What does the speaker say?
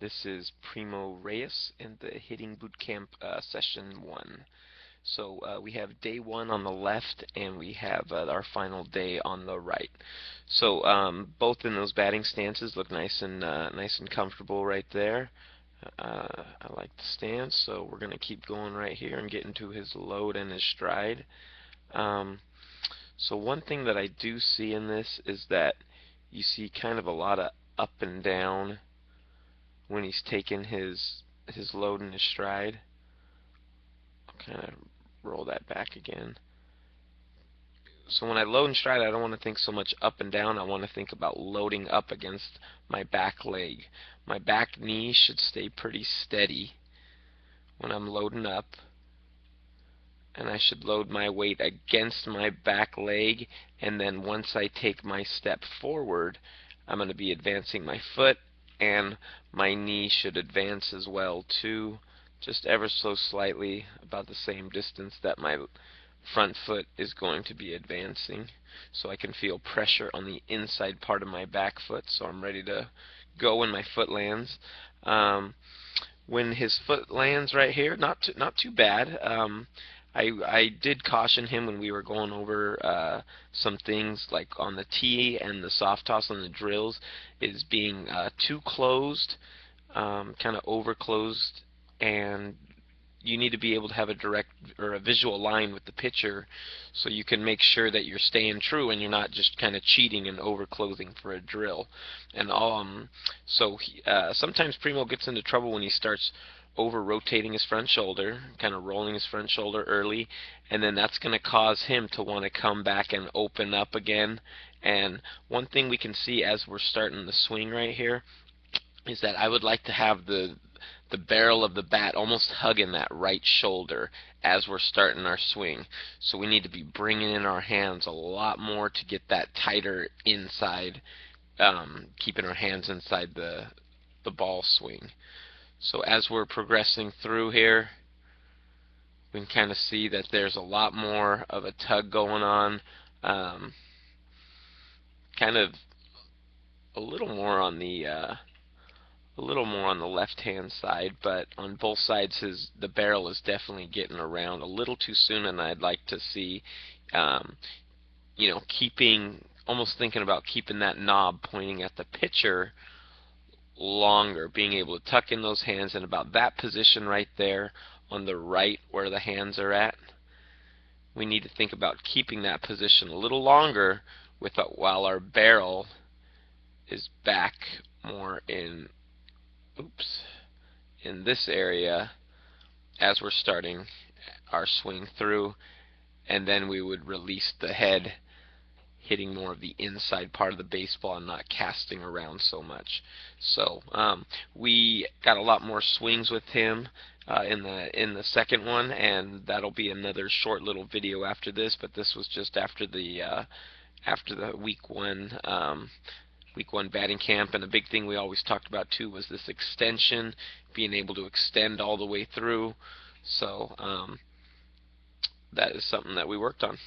This is Primo Reyes in the Hitting Bootcamp Session 1. So we have day 1 on the left, and we have our final day on the right. So both in those batting stances look nice and comfortable right there. I like the stance, so we're going to keep going right here and get into his load and his stride. So one thing that I do see in this is that you see kind of a lot of up and down when he's taking his load and his stride. I'll kind of roll that back again. So when I load and stride, I don't want to think so much up and down. I want to think about loading up against my back leg. My back knee should stay pretty steady when I'm loading up, and I should load my weight against my back leg, and then once I take my step forward, I'm going to be advancing my foot, and my knee should advance as well too, just ever so slightly, about the same distance that my front foot is going to be advancing, so I can feel pressure on the inside part of my back foot, so I'm ready to go when my foot lands. When his foot lands right here, not too bad. I did caution him when we were going over some things like on the tee and the soft toss on the drills, is being too closed, kind of over closed, and you need to be able to have a direct or a visual line with the pitcher so you can make sure that you're staying true and you're not just kind of cheating and over closing for a drill. And sometimes Primo gets into trouble when he starts over rotating his front shoulder, kind of rolling his front shoulder early, and then that's going to cause him to want to come back and open up again. And one thing we can see as we're starting the swing right here is that I would like to have the barrel of the bat almost hugging that right shoulder as we're starting our swing. So we need to be bringing in our hands a lot more to get that tighter inside, keeping our hands inside the ball swing. So as we're progressing through here, we can kind of see that there's a lot more of a tug going on, kind of a little more on the left-hand side, but on both sides the barrel is definitely getting around a little too soon, and I'd like to see, almost thinking about keeping that knob pointing at the pitcher longer, being able to tuck in those hands in about that position right there on the right where the hands are at. We need to think about keeping that position a little longer while our barrel is back more in this area as we're starting our swing through, and then we would release the head, hitting more of the inside part of the baseball and not casting around so much. So we got a lot more swings with him in the second one, and that'll be another short little video after this, but this was just after the week one batting camp. And the big thing we always talked about too was this extension, being able to extend all the way through. So that is something that we worked on.